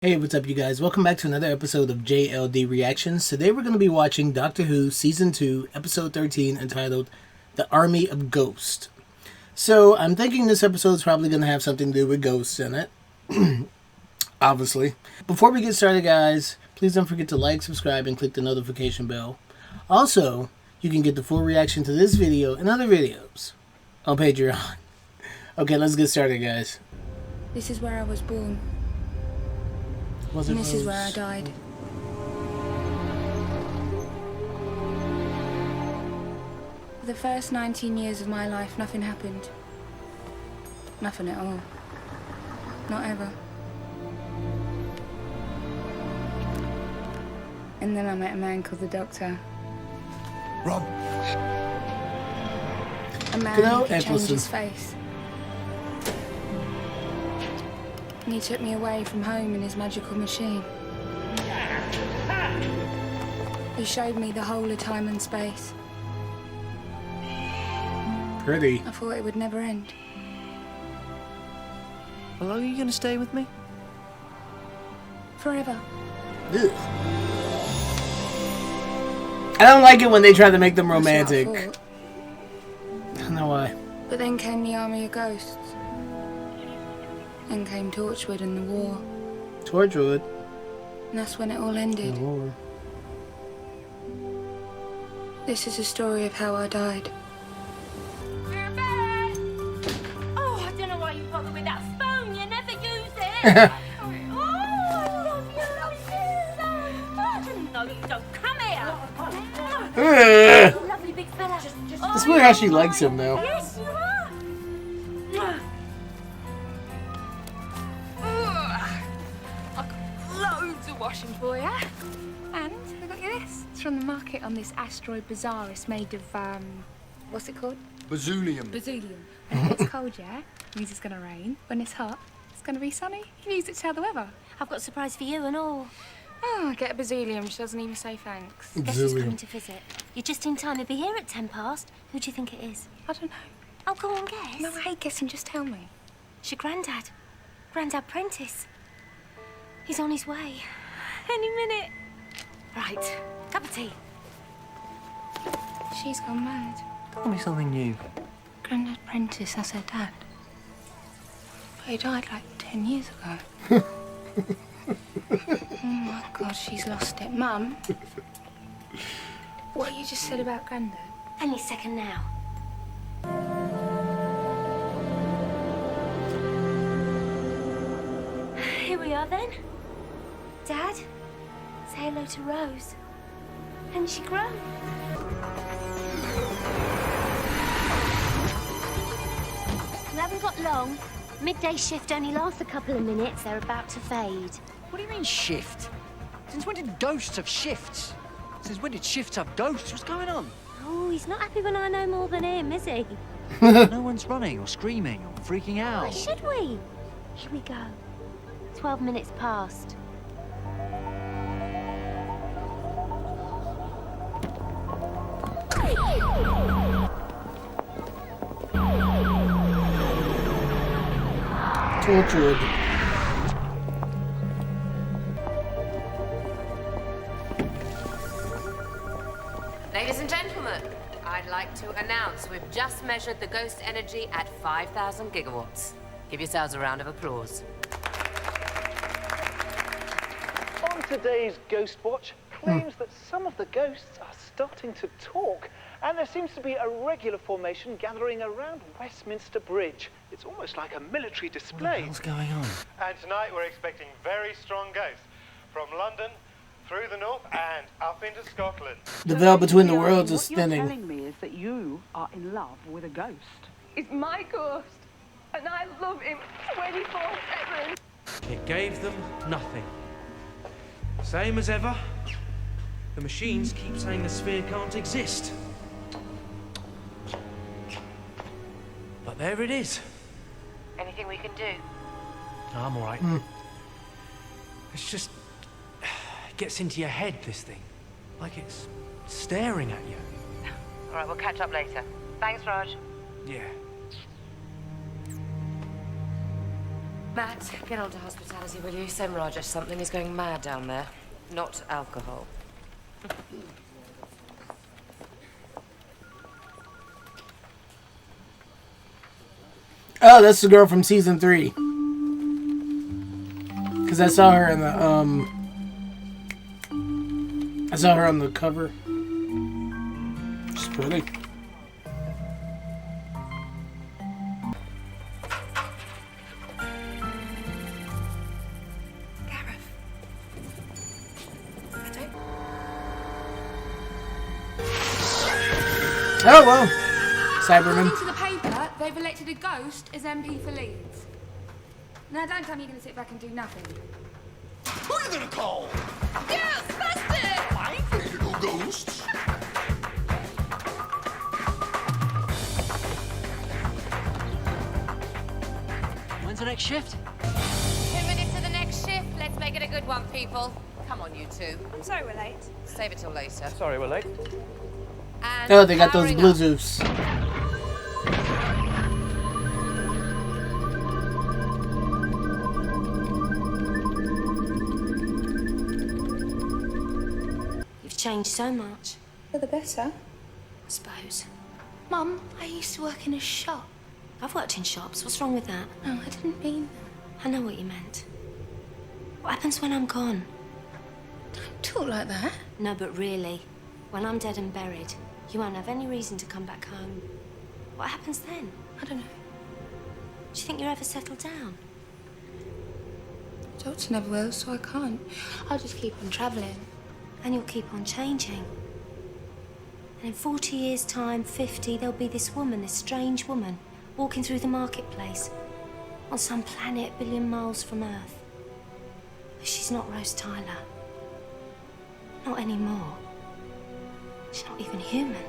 Hey, what's up you guys? Welcome back to another episode of JLD Reactions. Today we're going to be watching Doctor Who Season 2, Episode 13, entitled The Army of Ghosts. So, I'm thinking this episode is probably going to have something to do with ghosts in it. Obviously. Before we get started, guys, please don't forget to like, subscribe, and click the notification bell. Also, you can get the full reaction to this video and other videos on Patreon. Okay, let's get started, guys. This is where I was born. And this is where I died. For the first 19 years of my life, nothing happened. Nothing at all. Not ever. And then I met a man called the Doctor. Rob! A man who could change his face. And he took me away from home in his magical machine. He showed me the whole of time and space. Pretty. I thought it would never end. How long are you going to stay with me? Forever. Ugh. I don't like it when they try to make them That's what I romantic. thought. I don't know why. But then came the army of ghosts. Then came Torchwood and the war. Torchwood. And that's when it all ended. Oh. This is a story of how I died. We're back! Oh, I don't know why you bother with that phone. You never use it. Oh, I love you so much. No, you don't. Come here. Ugh. Lovely big fella. That's weird how she likes him now. Yes, you are. I've got loads of washing for you. And we got you this. It's from the market on this asteroid bazaar. It's made of, what's it called? Bazoolium. Bazoolium. And when it's cold, yeah, means it's going to rain. When it's hot, it's going to be sunny. You can use it to tell the weather. I've got a surprise for you and all. Oh, get a bazoolium. She doesn't even say thanks. Guess who's coming to visit? You're just in time to be here at 10 past. Who do you think it is? I don't know. Oh, go on, guess. No, I hate guessing. Just tell me. It's your granddad. Grandad Prentice. He's on his way. Any minute. Right. Cup of tea. She's gone mad. Tell me something new. Grandad Prentice, that's her dad. But he died like 10 years ago. Oh my God, she's lost it. Mum, what you just said about Grandad? Any second now. Here we are then. Dad, say hello to Rose. And she grown. We haven't got long. Midday shift only lasts a couple of minutes. They're about to fade. What do you mean shift? Since when did ghosts have shifts? Since when did shifts have ghosts? What's going on? Oh, he's not happy when I know more than him, is he? No one's running or screaming or freaking Why out. should we? Here we go. 12 minutes past. Torchwood. Ladies and gentlemen, I'd like to announce we've just measured the ghost energy at 5,000 gigawatts. Give yourselves a round of applause. On today's Ghost Watch, claims that some of the ghosts are starting to talk, and there seems to be a regular formation gathering around Westminster Bridge. It's almost like a military display. What's going on? And tonight we're expecting very strong ghosts from London, through the north and up into Scotland. The veil between the worlds is What you're thinning. telling me is that you are in love with a ghost. It's my ghost, and I love him 24/7. It gave them nothing. Same as ever. The machines keep saying the sphere can't exist. But there it is. Anything we can do? I'm all right. It's just... It gets into your head, this thing. Like it's staring at you. All right, we'll catch up later. Thanks, Raj. Yeah. Matt, get on to hospitality, will you? Send Rajesh something. He's going mad down there. Not alcohol. Oh, that's the girl from season 3. Because I saw her in the, I saw her on the cover. She's pretty. Oh, well. Cybermen. According to the paper, they've elected a ghost as MP for Leeds. Now, don't tell me you're going to sit back and do nothing. Who are you gonna call? Ghostbusters! I ain't afraid of no ghosts. When's the next shift? 2 minutes to the next shift. Let's make it a good one, people. Come on, you two. I'm sorry we're late. Save it till later. Sorry, we're late. And Oh, they got those powering blue up. zoofs. You've changed so much. For the better. I suppose. Mum, I used to work in a shop. I've worked in shops. What's wrong with that? No, I didn't mean... I know what you meant. What happens when I'm gone? Don't talk like that. No, but really, when I'm dead and buried, you won't have any reason to come back home. What happens then? I don't know. Do you think you'll ever settle down? Doctor never will, so I can't. I'll just keep on travelling. And you'll keep on changing. And in 40 years' time, 50, there'll be this woman, this strange woman, walking through the marketplace on some planet a billion miles from Earth. But she's not Rose Tyler. Not anymore. She's not even human.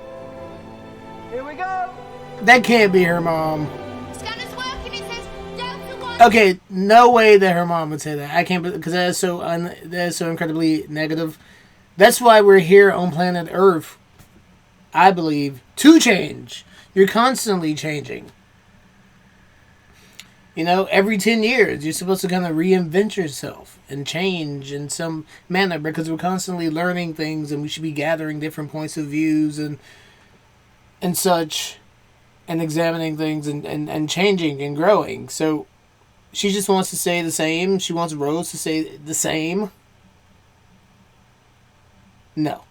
Here we go. That can't be her mom. Scanner's working, it says Delta 1. Okay, no way that her mom would say that. I can't, because that is so incredibly negative. That's why we're here on planet Earth, I believe, to change. You're constantly changing. You know, every 10 years, you're supposed to kind of reinvent yourself and change in some manner, because we're constantly learning things and we should be gathering different points of views and such, and examining things and changing and growing. So she just wants to say the same. She wants Rose to say the same. No.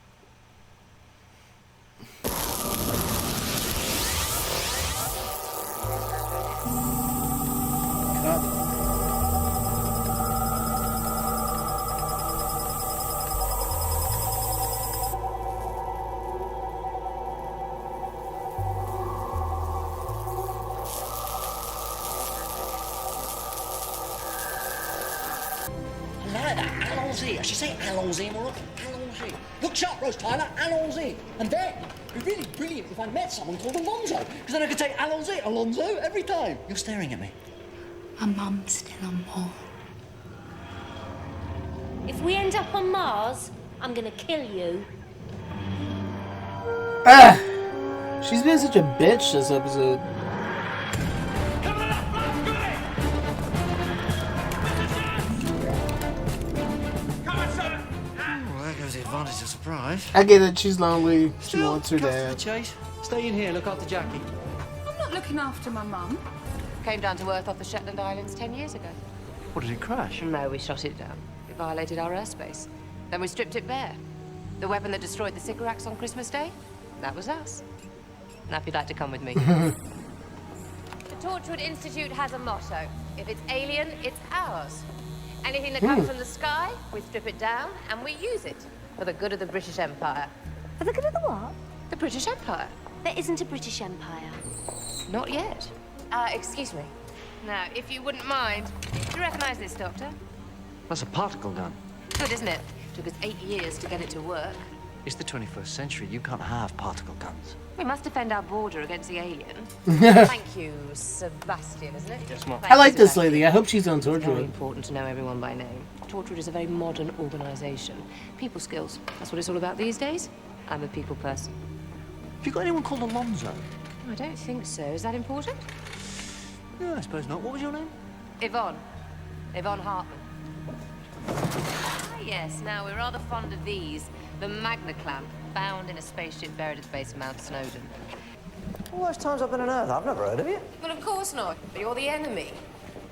Allons-y. I should say allons-y more often. Allons-y. Look sharp, Rose Tyler. Allons-y. And then, it'd be really brilliant if I met someone called Alonzo. Because then I could say allons-y, Alonzo, every time. You're staring at me. My mum's still on board. If we end up on Mars, I'm gonna kill you. Ah! She's been such a bitch this episode. Well, there goes the advantage of surprise. I get it, she's lonely. She Still, wants her cut to the dad. chase. Stay in here, look after Jackie. I'm not looking after my mum. Came down to Earth off the Shetland Islands 10 years ago. What, did it crash? No, we shot it down. It violated our airspace. Then we stripped it bare. The weapon that destroyed the Sycorax on Christmas Day, that was us. Now if you'd like to come with me. The Torchwood Institute has a motto. If it's alien, it's ours. Anything that comes from the sky, we strip it down and we use it for the good of the British Empire. For the good of the what? The British Empire. There isn't a British Empire. Not yet. Excuse me. Now, if you wouldn't mind, do you recognize this, Doctor? That's a particle gun. Good, isn't it? Took us 8 years to get it to work. It's the 21st century. You can't have particle guns. We must defend our border against the alien. Thank you, Sebastian, isn't it? Yes, ma'am. I like this lady. I hope she's on It's very Torchwood. important to know everyone by name. Torchwood is a very modern organisation. People skills. That's what it's all about these days. I'm a people person. Have you got anyone called Alonzo? I don't think so. Is that important? Yeah, I suppose not. What was your name? Yvonne. Yvonne Hartman. Ah, yes, now we're rather fond of these. The Magna Clamp, found in a spaceship buried at the base of Mount Snowdon. All those times I've been on Earth, I've never heard of you. Well, of course not. You're the enemy.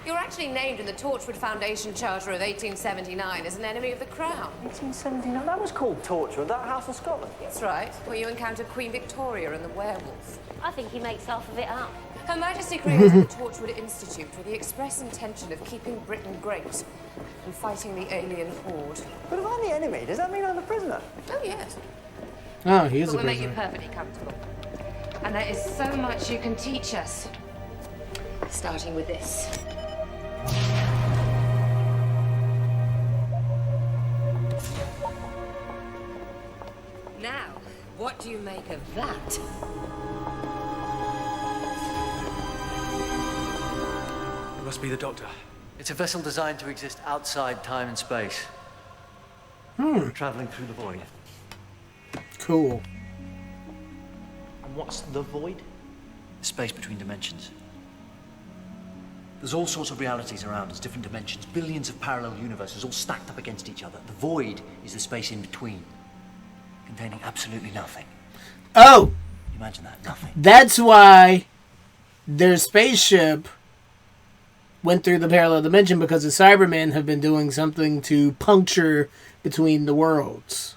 You're actually named in the Torchwood Foundation Charter of 1879 as an enemy of the Crown. 1879? That was called Torchwood, that house in Scotland. That's right, where you encountered Queen Victoria and the werewolf. I think he makes half of it up. Her Majesty created the Torchwood Institute with the express intention of keeping Britain great and fighting the alien horde. But if I'm the enemy, does that mean I'm the prisoner? Oh, yes. Oh, he is But a we'll make you prisoner. perfectly comfortable. And there is so much you can teach us. Starting with this. Now, what do you make of that? It must be the Doctor. It's a vessel designed to exist outside time and space. Traveling through the void. Cool. And what's the void? Space between dimensions. There's all sorts of realities around us, different dimensions, billions of parallel universes all stacked up against each other. The void is the space in between, containing absolutely nothing. Oh! Imagine that, nothing. That's why their spaceship went through the parallel dimension, because the Cybermen have been doing something to puncture between the worlds.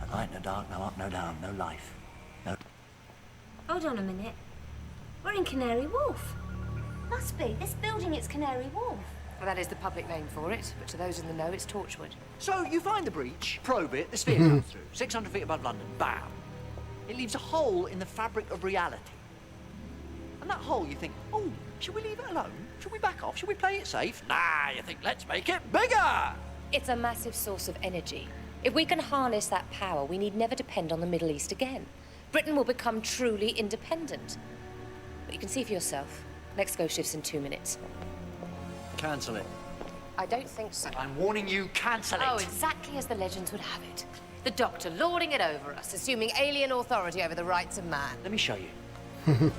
No light, no dark, no up, no down, no life. No. Hold on a minute. We're in Canary Wharf. Must be. This building, it's Canary Wharf. Well, that is the public name for it, but to those in the know, it's Torchwood. So you find the breach, probe it, the sphere comes through, 600 feet above London, bam. It leaves a hole in the fabric of reality. And that hole, you think, oh, should we leave it alone? Should we back off? Should we play it safe? Nah, you think, let's make it bigger! It's a massive source of energy. If we can harness that power, we need never depend on the Middle East again. Britain will become truly independent. But you can see for yourself. Next go shifts in 2 minutes. Cancel it. I don't think so. I'm warning you, cancel it. Oh, exactly as the legends would have it. The Doctor lording it over us, assuming alien authority over the rights of man. Let me show you.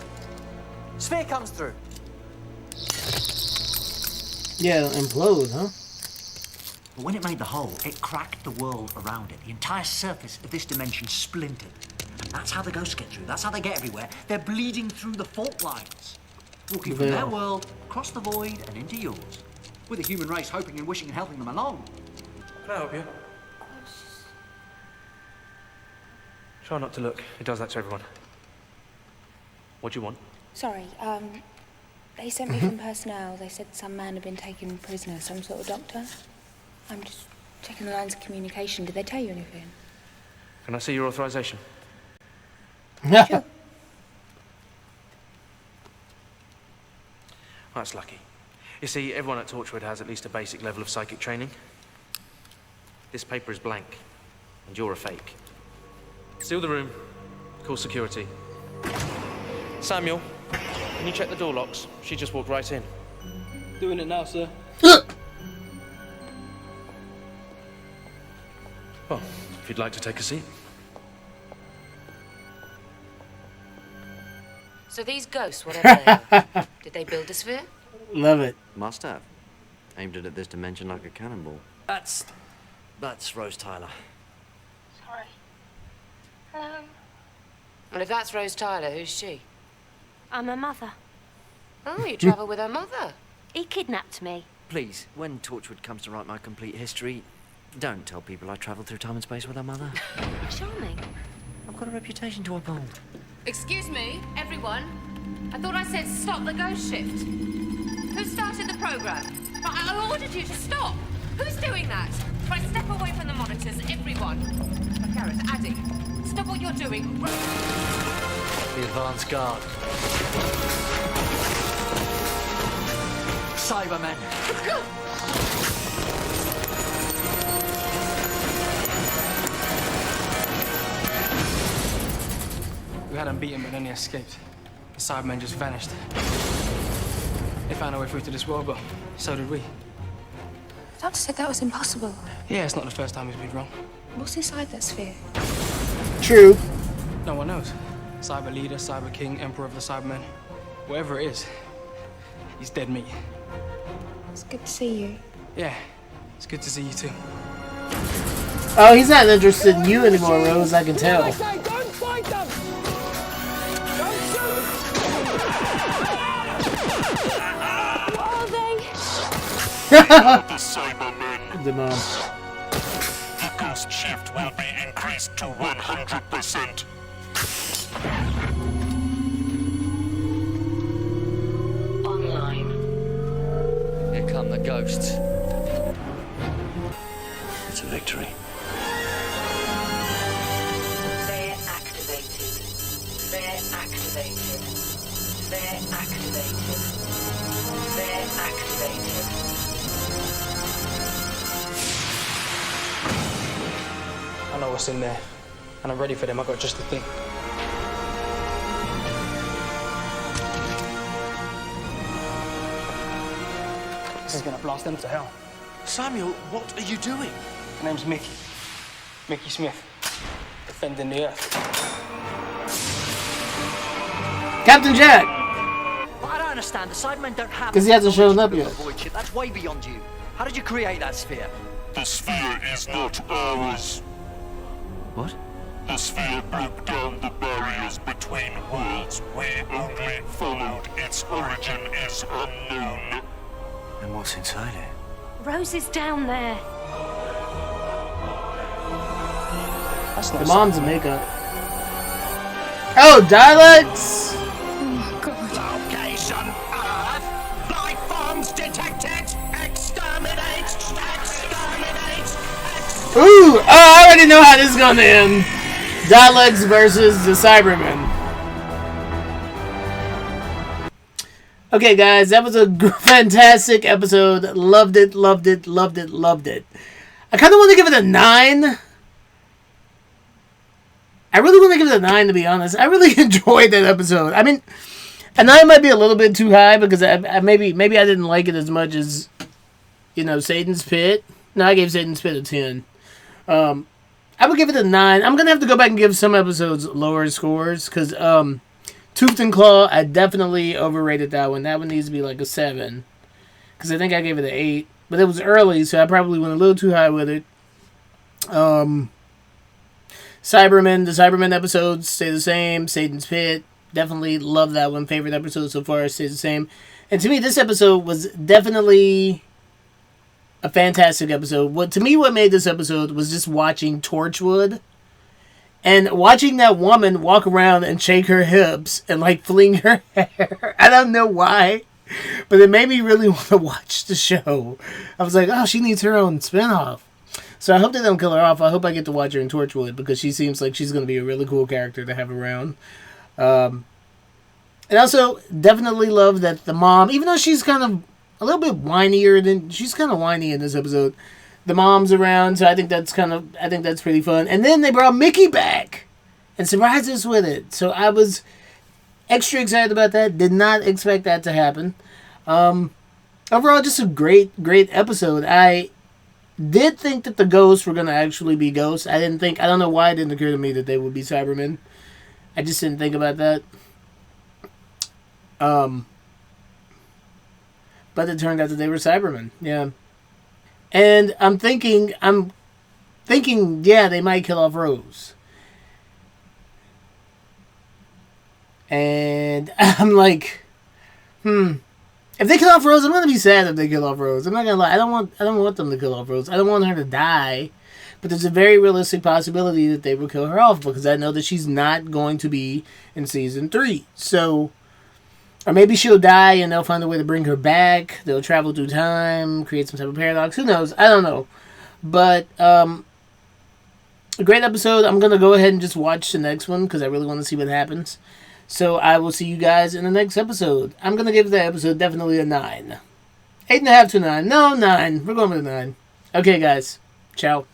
Sphere comes through. Yeah, it'll implode, huh? But when it made the hole, it cracked the world around it. The entire surface of this dimension splintered. And that's how the ghosts get through. That's how they get everywhere. They're bleeding through the fault lines. Walking from their world, across the void, and into yours. With the human race hoping and wishing and helping them along. Can I help you? Try not to look. It does that to everyone. What do you want? Sorry, they sent me from personnel. They said some man had been taken prisoner, some sort of doctor. I'm just checking the lines of communication. Did they tell you anything? Can I see your authorization? Sure. That's lucky. You see, everyone at Torchwood has at least a basic level of psychic training. This paper is blank, and you're a fake. Seal the room. Call security. Samuel, can you check the door locks? She just walked right in. Doing it now, sir. Well, if you'd like to take a seat. So these ghosts, whatever they are, did they build a sphere? Love it. Must have. Aimed it at this dimension like a cannonball. That's Rose Tyler. Sorry. Hello. Well, if that's Rose Tyler, who's she? I'm her mother. Oh, you travel with her mother. He kidnapped me. Please, when Torchwood comes to write my complete history, don't tell people I travelled through time and space with her mother. Charming. I've got a reputation to uphold. Excuse me, everyone. I thought I said stop the ghost shift. Who started the program? I ordered you to stop. Who's doing that? Right, step away from the monitors, everyone. Gareth, Addy, stop what you're doing. The advance guard. Cybermen. We had him beaten, but then he escaped. The Cybermen just vanished. They found a way through to this world, but so did we. The doctor said that was impossible. Yeah, it's not the first time he's been wrong. What's inside that sphere? True. No one knows. Cyber leader, Cyber king, emperor of the Cybermen. Whatever it is, he's dead meat. It's good to see you. Yeah, it's good to see you too. Oh, he's not interested in you anymore, Rose, I can tell. Don't fight them! Don't shoot! What are they? The cybermen. The mom. The ghost shift will be increased to 100%. Online. Here come the ghosts. It's a victory. They're activated. They're activated. They're activated. They're activated. I know what's in there, and I'm ready for them. I got just the thing. This is gonna blast them to hell. Samuel, what are you doing? My name's Mickey. Mickey Smith. Defending the Earth. Captain Jack! But I don't understand. The Cybermen don't have... 'Cause he hasn't shown up yet. Void ship. That's way beyond you. How did you create that sphere? The sphere is not ours. What? The sphere broke down the barriers between worlds. We only followed. Its origin is unknown. And what's inside it? Rose is down there. That's The not mom's makeup. Oh, dialects! Oh my god. Location Earth. Life forms detected. Exterminate. Exterminate. Ooh! Oh, I already know how this is gonna end. Dialects versus the Cybermen. Okay, guys, that was a fantastic episode. Loved it, loved it, loved it, loved it. I kind of want to give it a 9. I really want to give it a 9, to be honest. I really enjoyed that episode. I mean, a 9 might be a little bit too high because I maybe I didn't like it as much as, you know, Satan's Pit. No, I gave Satan's Pit a 10. I would give it a 9. I'm going to have to go back and give some episodes lower scores because Tooth and Claw, I definitely overrated that one. That one needs to be like a 7 because I think I gave it an 8. But it was early, so I probably went a little too high with it. The Cybermen episodes stay the same. Satan's Pit, definitely love that one. Favorite episode so far stays the same. And to me, this episode was definitely a fantastic episode. What made this episode was just watching Torchwood and watching that woman walk around and shake her hips and like fling her hair. I don't know why, but it made me really want to watch the show. I was like, oh, she needs her own spinoff. So I hope they don't kill her off. I hope I get to watch her in Torchwood because she seems like she's going to be a really cool character to have around. And also, definitely love that the mom, even though she's kind of a little bit whinier she's kind of whiny in this episode, the mom's around, so I think that's pretty fun. And then they brought Mickey back and surprised us with it. So I was extra excited about that. Did not expect that to happen. Overall, just a great episode. I did think that the ghosts were going to actually be ghosts. I don't know why it didn't occur to me that they would be Cybermen. I just didn't think about that. But it turned out that they were Cybermen. Yeah. And I'm thinking, yeah, they might kill off Rose. And I'm like, if they kill off Rose, I'm gonna be sad if they kill off Rose. I'm not gonna lie. I don't want them to kill off Rose. I don't want her to die. But there's a very realistic possibility that they will kill her off because I know that she's not going to be in season 3. So, or maybe she'll die and they'll find a way to bring her back. They'll travel through time, create some type of paradox. Who knows? I don't know. But a great episode. I'm gonna go ahead and just watch the next one because I really want to see what happens. So I will see you guys in the next episode. I'm going to give that episode definitely a 9. 8.5 to 9. No, 9. We're going with a 9. Okay, guys. Ciao.